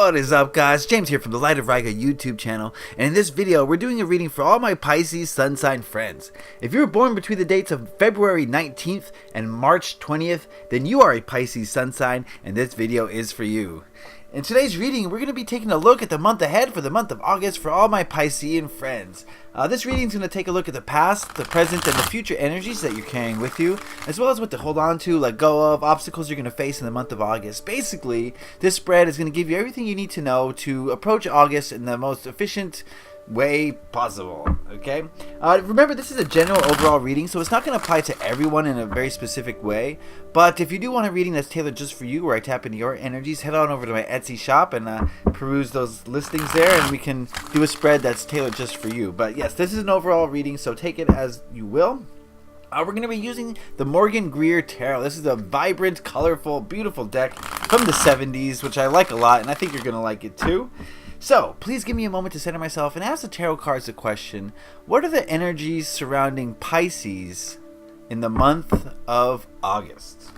What is up, guys? James here from the Light of Riga YouTube channel, and in this video we're doing a reading for all my Pisces Sun sign friends. If you were born between the dates of February 19th and March 20th, then you are a Pisces Sun sign, and this video is for you. In today's reading, we're going to be taking a look at the month ahead for the month of August for all my Piscean friends. This reading is going to take a look at the past, the present, and the future energies that you're carrying with you, as well as what to hold on to, let go of, obstacles you're going to face in the month of August. Basically, this spread is going to give you everything you need to know to approach August in the most efficient way possible. Okay, remember, this is a general overall reading, so it's not going to apply to everyone in a very specific way. But if you do want a reading that's tailored just for you, where I tap into your energies, head on over to my Etsy shop and peruse those listings there, and we can do a spread that's tailored just for you. But yes, this is an overall reading, so take it as you will. We're going to be using the Morgan-Greer Tarot. This is a vibrant, colorful, beautiful deck from the 70s, which I like a lot, and I think you're going to like it too. So, please give me a moment to center myself and ask the tarot cards a question. What are the energies surrounding Pisces in the month of August?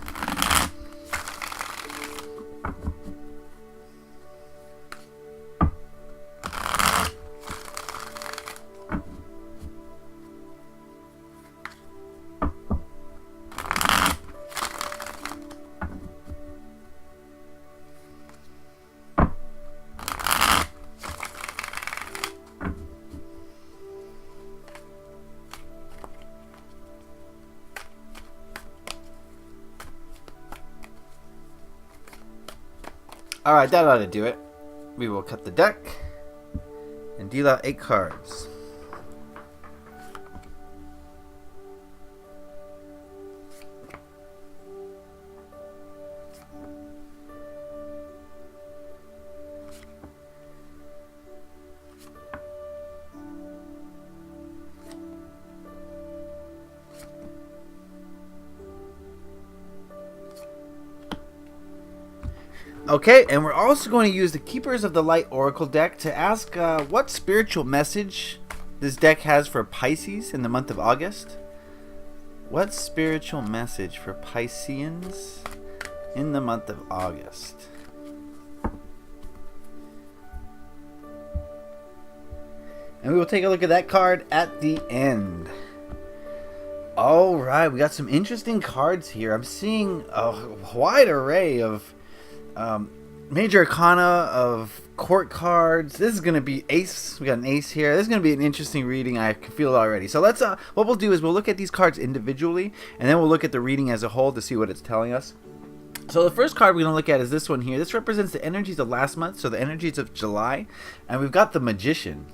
Alright, that ought to do it. We will cut the deck and deal out 8 cards. Okay, and we're also going to use the Keepers of the Light Oracle deck to ask what spiritual message this deck has for Pisces in the month of August. What spiritual message for Pisceans in the month of August? And we will take a look at that card at the end. Alright, we got some interesting cards here. I'm seeing a wide array of major arcana, of court cards. This is going to be ace. We got an ace here. This is going to be an interesting reading. I can feel it already. So let's what we'll do is we'll look at these cards individually, and then we'll look at the reading as a whole to see what it's telling us. So the first card we're going to look at is this one here. This represents the energies of last month, so the energies of July, and we've got the Magician.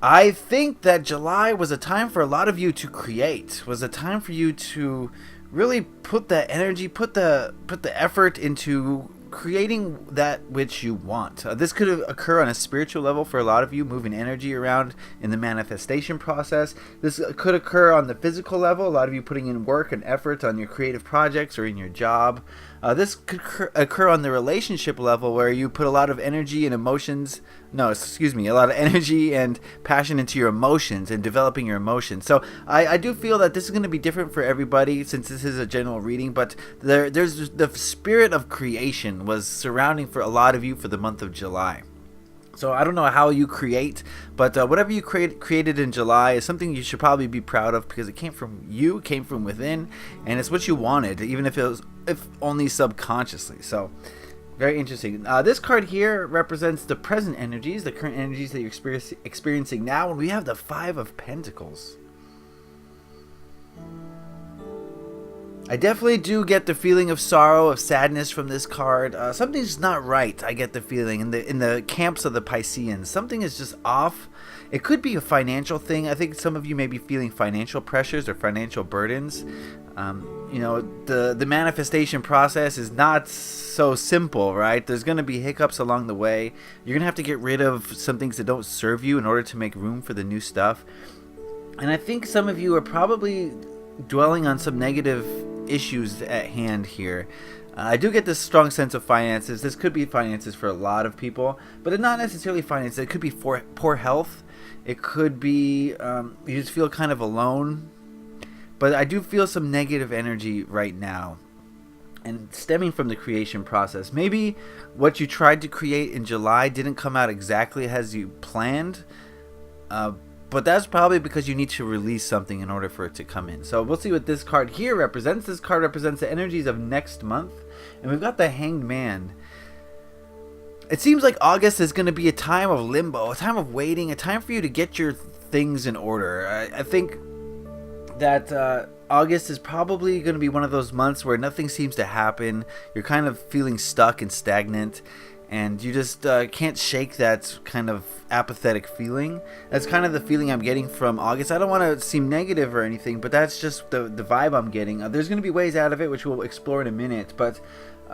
I think that July was a time for a lot of you to create, was a time for you to really put the energy, put the effort into creating that which you want. This could occur on a spiritual level for a lot of you, moving energy around in the manifestation process. This could occur on the physical level, a lot of you putting in work and effort on your creative projects or in your job. This could occur on the relationship level, where you put a lot of energy and a lot of energy and passion into your emotions and developing your emotions. So I do feel that this is going to be different for everybody, since this is a general reading, but there's the spirit of creation was surrounding for a lot of you for the month of July. So I don't know how you create, but whatever you created in July is something you should probably be proud of, because it came from you, it came from within, and it's what you wanted, even if only subconsciously. So very interesting. This card here represents the present energies, the current energies that you're experiencing now, and we have the 5 of Pentacles. I definitely do get the feeling of sorrow, of sadness from this card. Something's not right, I get the feeling, in the camps of the Pisceans. Something is just off. It could be a financial thing. I think some of you may be feeling financial pressures or financial burdens. You know, the manifestation process is not so simple, right? There's going to be hiccups along the way. You're going to have to get rid of some things that don't serve you in order to make room for the new stuff. And I think some of you are probably dwelling on some negative issues at hand here. I do get this strong sense of finances. This could be finances for a lot of people, but it's not necessarily finances. It could be poor health. It could be you just feel kind of alone. But I do feel some negative energy right now. and stemming from the creation process. Maybe what you tried to create in July didn't come out exactly as you planned, but that's probably because you need to release something in order for it to come in. So we'll see what this card here represents. This card represents the energies of next month, and we've got the Hanged Man. It seems like August is going to be a time of limbo, a time of waiting, a time for you to get your things in order. I think that August is probably going to be one of those months where nothing seems to happen. You're kind of feeling stuck and stagnant, and you just can't shake that kind of apathetic feeling. That's kind of the feeling I'm getting from August. I don't want to seem negative or anything, but that's just the vibe I'm getting. There's going to be ways out of it, which we'll explore in a minute, but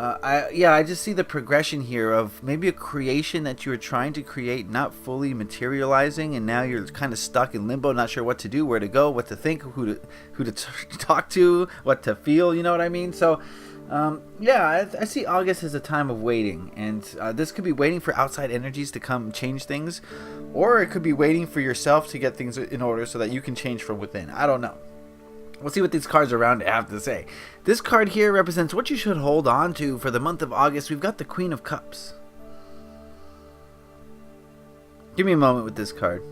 I just see the progression here of maybe a creation that you were trying to create not fully materializing, and now you're kind of stuck in limbo, not sure what to do, where to go, what to think, who to talk to, what to feel, you know what I mean? So I see August as a time of waiting, and this could be waiting for outside energies to come change things, or it could be waiting for yourself to get things in order so that you can change from within. I don't know. We'll see what these cards around it have to say. This card here represents what you should hold on to for the month of August. We've got the Queen of Cups. Give me a moment with this card.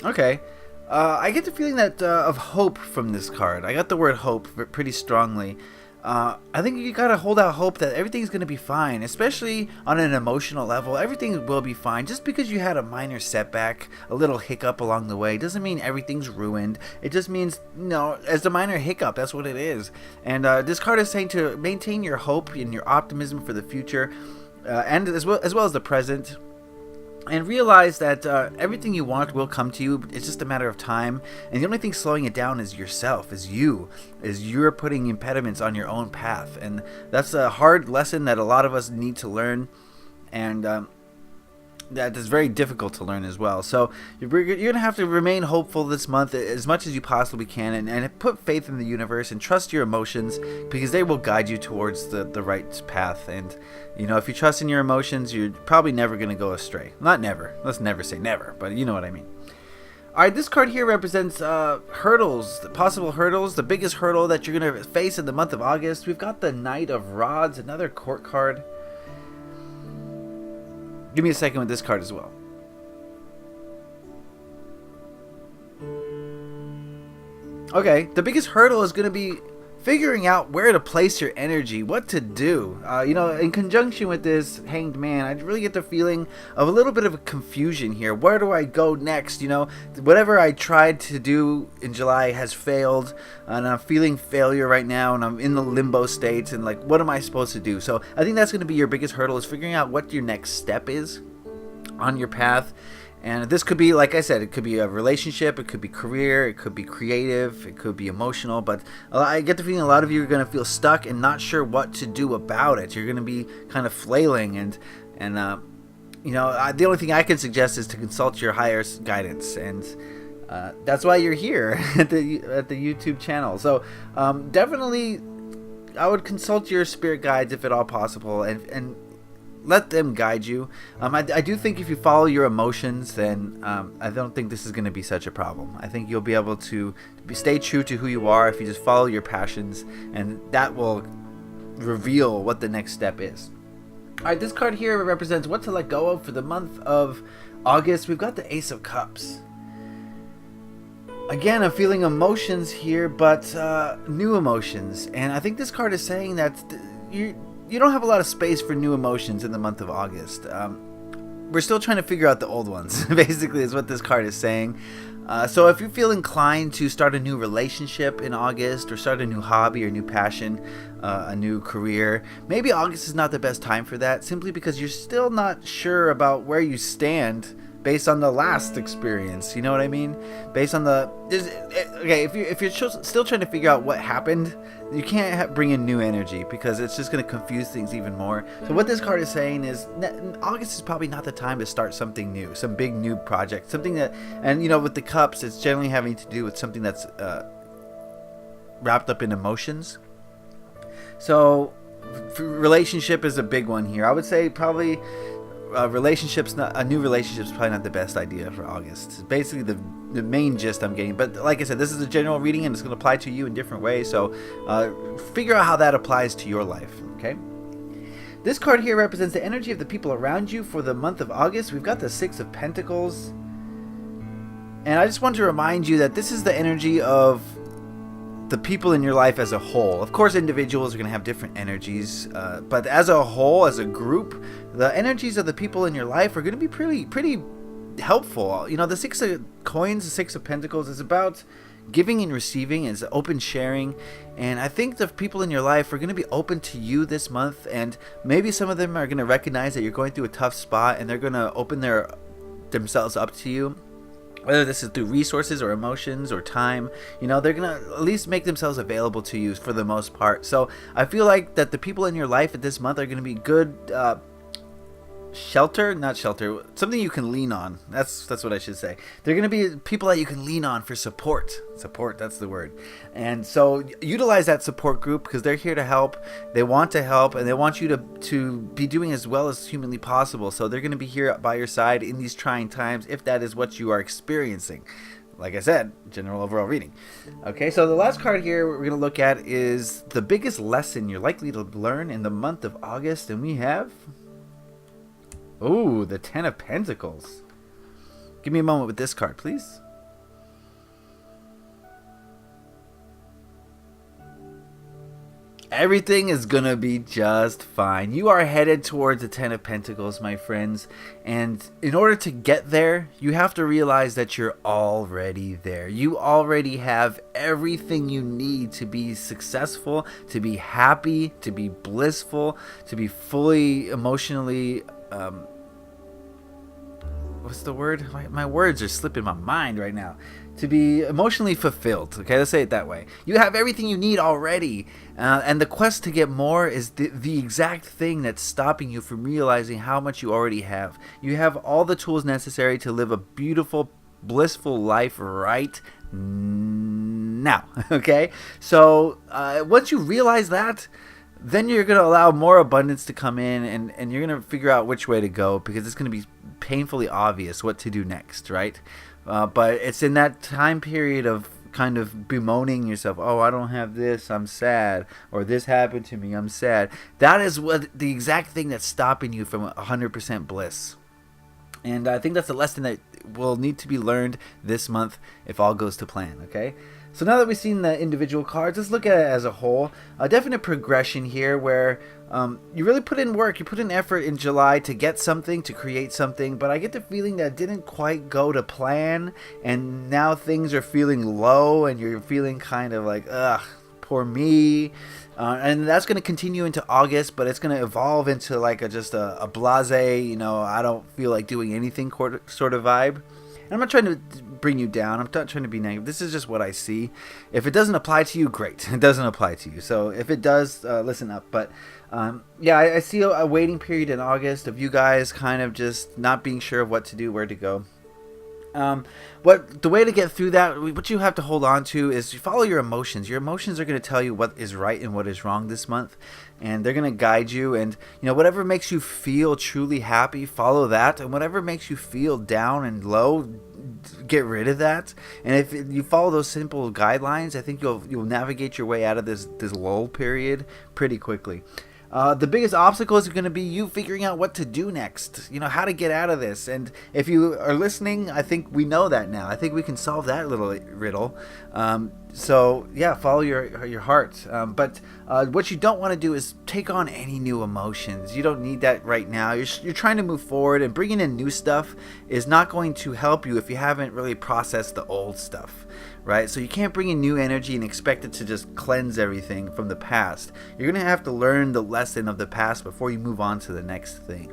Okay. I get the feeling that of hope from this card. I got the word hope pretty strongly. I think you gotta hold out hope that everything's gonna be fine, especially on an emotional level. Everything will be fine. Just because you had a minor setback, a little hiccup along the way, doesn't mean everything's ruined. It just means, as a minor hiccup, that's what it is. And this card is saying to maintain your hope and your optimism for the future, and as well as the present. And realize that everything you want will come to you. It's just a matter of time. And the only thing slowing it down is yourself, is you're putting impediments on your own path. And that's a hard lesson that a lot of us need to learn. And that is very difficult to learn as well. So you're going to have to remain hopeful this month as much as you possibly can. And put faith in the universe and trust your emotions, because they will guide you towards the right path. And if you trust in your emotions, you're probably never going to go astray. Not never. Let's never say never, but you know what I mean. Alright, this card here represents hurdles, possible hurdles. The biggest hurdle that you're going to face in the month of August. We've got the Knight of Rods, another court card. Give me a second with this card as well. Okay, the biggest hurdle is going to be figuring out where to place your energy, what to do. In conjunction with this Hanged Man, I really get the feeling of a little bit of a confusion here. Where do I go next? Whatever I tried to do in July has failed, and I'm feeling failure right now, and I'm in the limbo state, and what am I supposed to do? So I think that's going to be your biggest hurdle, is figuring out what your next step is on your path. And this could be, like I said, it could be a relationship, it could be career, it could be creative, it could be emotional. But I get the feeling a lot of you are going to feel stuck and not sure what to do about it. You're going to be kind of flailing, and the only thing I can suggest is to consult your higher guidance, and that's why you're here at the YouTube channel. So definitely, I would consult your spirit guides if at all possible, and let them guide you. I do think if you follow your emotions, then I don't think this is going to be such a problem. I think you'll be able to stay true to who you are if you just follow your passions, and that will reveal what the next step is. Alright, this card here represents what to let go of for the month of August. We've got the Ace of Cups. Again, I'm feeling emotions here, but new emotions. And I think this card is saying that you don't have a lot of space for new emotions in the month of August. We're still trying to figure out the old ones, basically, is what this card is saying. So if you feel inclined to start a new relationship in August, or start a new hobby or new passion, a new career, maybe August is not the best time for that, simply because you're still not sure about where you stand based on the last experience. You know what I mean? Based on if you're still trying to figure out what happened, you can't bring in new energy, because it's just going to confuse things even more. So what this card is saying is August is probably not the time to start something new, some big new project, something that, and with the cups, it's generally having to do with something that's wrapped up in emotions. So relationship is a big one here. I would say probably a new relationship's probably not the best idea for August. Basically, the main gist I'm getting. But like I said, this is a general reading and it's going to apply to you in different ways. So figure out how that applies to your life. Okay. This card here represents the energy of the people around you for the month of August. We've got the Six of Pentacles. And I just want to remind you that this is the energy of the people in your life as a whole. Of course, individuals are going to have different energies, but as a whole, as a group, the energies of the people in your life are going to be pretty helpful. You know, the Six of Coins, the Six of Pentacles is about giving and receiving, it's open sharing, and I think the people in your life are going to be open to you this month, and maybe some of them are going to recognize that you're going through a tough spot, and they're going to open themselves up to you. Whether this is through resources or emotions or time, you know, they're going to at least make themselves available to you for the most part. So I feel like that the people in your life at this month are going to be good something you can lean on. That's what I should say. They're going to be people that you can lean on for support. That's the word. And so utilize that support group because they're here to help. They want to help, and they want you to be doing as well as humanly possible. So they're going to be here by your side in these trying times if that is what you are experiencing. Like I said, general overall reading. Okay, so the last card here we're going to look at is the biggest lesson you're likely to learn in the month of August, and we have the Ten of Pentacles. Give me a moment with this card, please. Everything is gonna be just fine. You are headed towards the Ten of Pentacles, my friends. And in order to get there, you have to realize that you're already there. You already have everything you need to be successful, to be happy, to be blissful, to be fully emotionally what's the word? My words are slipping my mind right now. To be emotionally fulfilled. Okay, let's say it that way. You have everything you need already. And the quest to get more is the exact thing that's stopping you from realizing how much you already have. You have all the tools necessary to live a beautiful, blissful life right now. Okay? So once you realize that, then you're going to allow more abundance to come in, and you're going to figure out which way to go, because it's going to be painfully obvious what to do next, right? But it's in that time period of kind of bemoaning yourself. Oh, I don't have this, I'm sad. Or this happened to me, I'm sad. That is what the exact thing that's stopping you from 100% bliss. And I think that's a lesson that will need to be learned this month if all goes to plan, okay? So now that we've seen the individual cards, let's look at it as a whole. A definite progression here where you really put in work, you put in effort in July to get something, to create something, but I get the feeling that it didn't quite go to plan, and now things are feeling low, and you're feeling kind of like, ugh, poor me. And that's going to continue into August, but it's going to evolve into like just a blasé, you know, I don't feel like doing anything sort of vibe. And I'm not trying to bring you down. I'm not trying to be negative. This is just what I see. If it doesn't apply to you, great. It doesn't apply to you. So if it does, listen up. But yeah, I see a waiting period in August of you guys kind of just not being sure of what to do, where to go. The way to get through that, what you have to hold on to is you follow your emotions. Your emotions are going to tell you what is right and what is wrong this month, and they're going to guide you. And you know, whatever makes you feel truly happy, follow that, and whatever makes you feel down and low, get rid of that. And if you follow those simple guidelines, I think you'll navigate your way out of this lull period pretty quickly. The biggest obstacle is going to be you figuring out what to do next, you know, how to get out of this. And if you are listening, I think we know that now. I think we can solve that little riddle. So yeah, follow your heart. But what you don't want to do is take on any new emotions. You don't need that right now. You're trying to move forward, and bringing in new stuff is not going to help you if you haven't really processed the old stuff. Right? So you can't bring in new energy and expect it to just cleanse everything from the past. You're going to have to learn the lesson of the past before you move on to the next thing.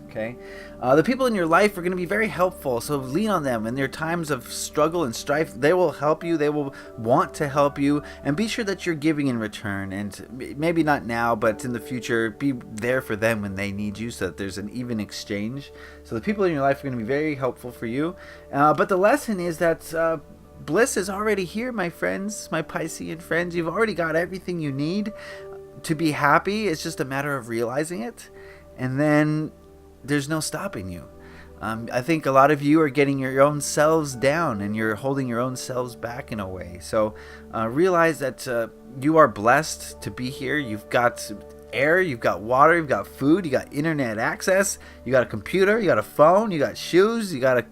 Okay? The people in your life are going to be very helpful, so lean on them. In their times of struggle and strife, they will help you. They will want to help you, and be sure that you're giving in return. And maybe not now, but in the future, be there for them when they need you, so that there's an even exchange. So the people in your life are going to be very helpful for you. But the lesson is that bliss is already here, my friends, my Piscean friends. You've already got everything you need to be happy. It's just a matter of realizing it, and then there's no stopping you. I think a lot of you are getting your own selves down and you're holding your own selves back in a way. So realize that you are blessed to be here. You've got air, you've got water, you've got food, you got internet access, you got a computer, you got a phone, you got shoes, you got a,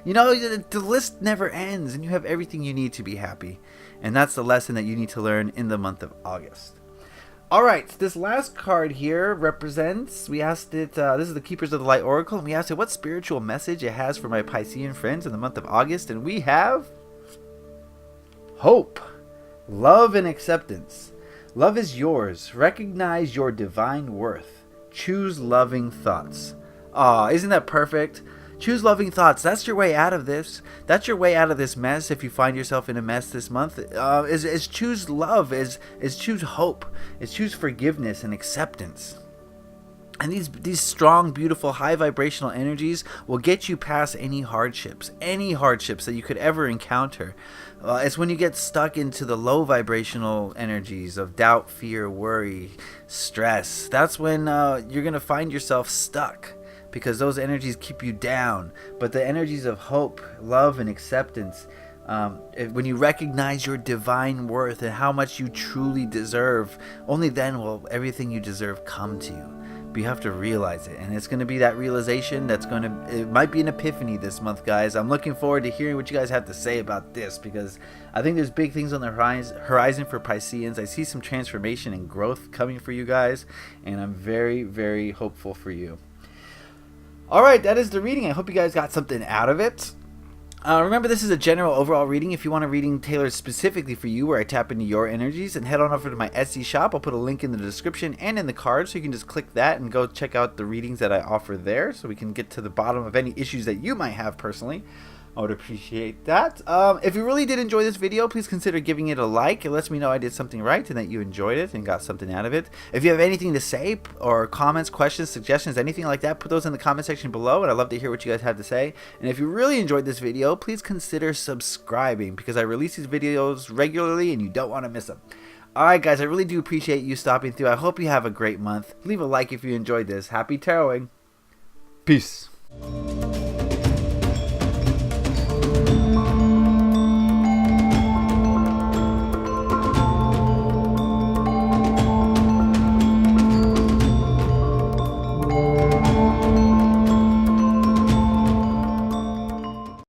the list never ends, and you have everything you need to be happy. And that's the lesson that you need to learn in the month of August. All right, this last card here represents, we asked it, this is the Keepers of the Light Oracle, and we asked it what spiritual message it has for my Piscean friends in the month of August, and we have hope, love, and acceptance. Love is yours. Recognize your divine worth. Choose loving thoughts. Aw, isn't that perfect? Choose loving thoughts. That's your way out of this. That's your way out of this mess. If you find yourself in a mess this month, is choose love. Is choose hope. Is choose forgiveness and acceptance. And these strong, beautiful, high vibrational energies will get you past any hardships that you could ever encounter. It's when you get stuck into the low vibrational energies of doubt, fear, worry, stress. That's when you're going to find yourself stuck, because those energies keep you down. But the energies of hope, love, and acceptance, when you recognize your divine worth and how much you truly deserve, only then will everything you deserve come to you. But you have to realize it, and it's going to be that realization it might be an epiphany this month, guys. I'm looking forward to hearing what you guys have to say about this, because I think there's big things on the horizon for Pisceans. I see some transformation and growth coming for you guys, and I'm very, very hopeful for you. All right, that is the reading. I hope you guys got something out of it. Remember, this is a general overall reading. If you want a reading tailored specifically for you, where I tap into your energies, and head on over to my Etsy shop. I'll put a link in the description and in the card, so you can just click that and go check out the readings that I offer there, so we can get to the bottom of any issues that you might have personally. I would appreciate that. If you really did enjoy this video, please consider giving it a like. It lets me know I did something right and that you enjoyed it and got something out of it. If you have anything to say, or comments, questions, suggestions, anything like that, put those in the comment section below, and I'd love to hear what you guys have to say. And if you really enjoyed this video, please consider subscribing, because I release these videos regularly and you don't want to miss them. Alright guys, I really do appreciate you stopping through. I hope you have a great month. Leave a like if you enjoyed this. Happy taroting. Peace.